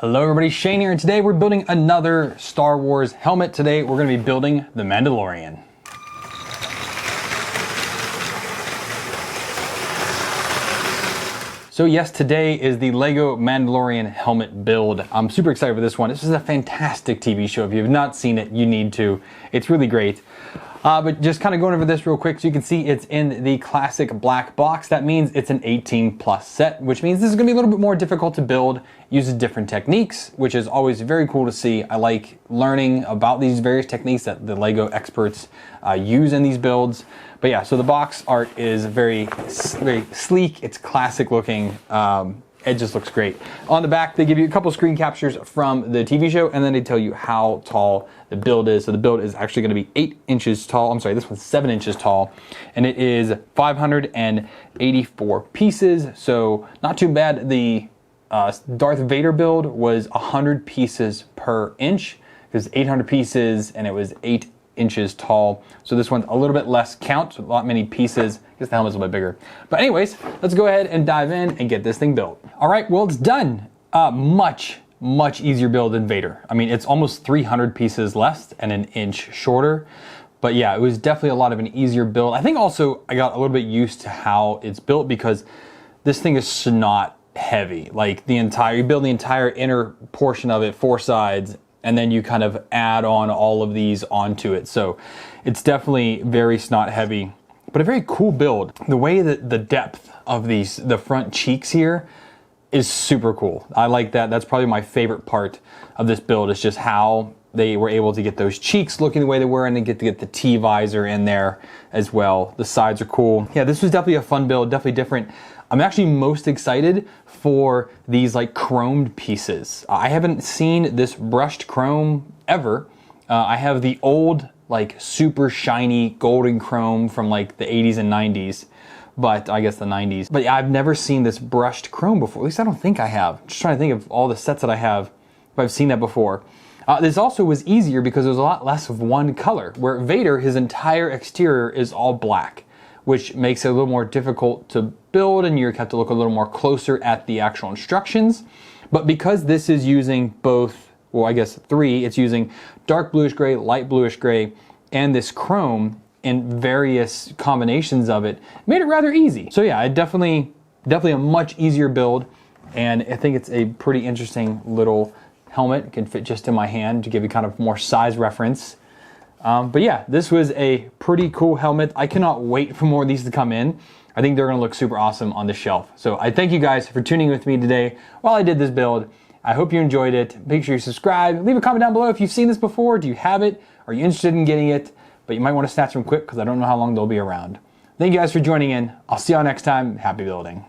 Hello everybody, Shane here, and today we're building another Star Wars helmet. Today we're going to be building the Mandalorian. So yes, today is the LEGO Mandalorian helmet build. I'm super excited for this one. This is a fantastic TV show. If you have not seen it, you need to. It's really great. But just kind of going over this real quick so you can see it's in the classic black box. That means it's an 18 plus set, which means this is going to be a little bit more difficult to build. Uses different techniques, which is always very cool to see. I like learning about these various techniques that the LEGO experts use in these builds. But yeah, so the box art is very sleek. It's classic looking. It just looks great. On the back, they give you a couple screen captures from the TV show, and then they tell you how tall the build is. So the build is actually going to be 8 inches tall. I'm sorry, this one's 7 inches tall, and it is 584 pieces. So not too bad. The Darth Vader build was 100 pieces per inch. It was 800 pieces, and it was 8 inches tall. So this one's a little bit less count, a lot many pieces. I guess the helmet's a little bit bigger. But anyways, let's go ahead and dive in and get this thing built. All right, well, it's done. Much easier build than Vader. I mean, it's almost 300 pieces less and an inch shorter. But yeah, it was definitely a lot of an easier build. I think also I got a little bit used to how it's built because this thing is not heavy. Like you build the entire inner portion of it, 4 sides, and then you kind of add on all of these onto it. So it's definitely very snot heavy, but a very cool build. The way that the depth of the front cheeks here is super cool. I like that. That's probably my favorite part of this build, is just how they were able to get those cheeks looking the way they were, and they get to get the T visor in there as well. The sides are cool. Yeah, this was definitely a fun build, definitely different. I'm actually most excited for these like chromed pieces. I haven't seen this brushed chrome ever. I have the old like super shiny golden chrome from like the 80s and 90s, but I guess the 90s. But yeah, I've never seen this brushed chrome before. At least I don't think I have. I'm just trying to think of all the sets that I have, if I've seen that before. This also was easier because there was a lot less of one color, where Vader, his entire exterior is all black, which makes it a little more difficult to build, and you have to look a little more closer at the actual instructions. But because this is using both, well, I guess 3, it's using dark bluish gray, light bluish gray, and this chrome in various combinations of it, made it rather easy. So yeah, definitely a much easier build, and I think it's a pretty interesting little helmet. It can fit just in my hand to give you kind of more size reference. But yeah, this was a pretty cool helmet. I cannot wait for more of these to come in. I think they're going to look super awesome on the shelf. So I thank you guys for tuning with me today while I did this build. I hope you enjoyed it. Make sure you subscribe. Leave a comment down below if you've seen this before. Do you have it? Are you interested in getting it? But you might want to snatch them quick because I don't know how long they'll be around. Thank you guys for joining in. I'll see y'all next time. Happy building.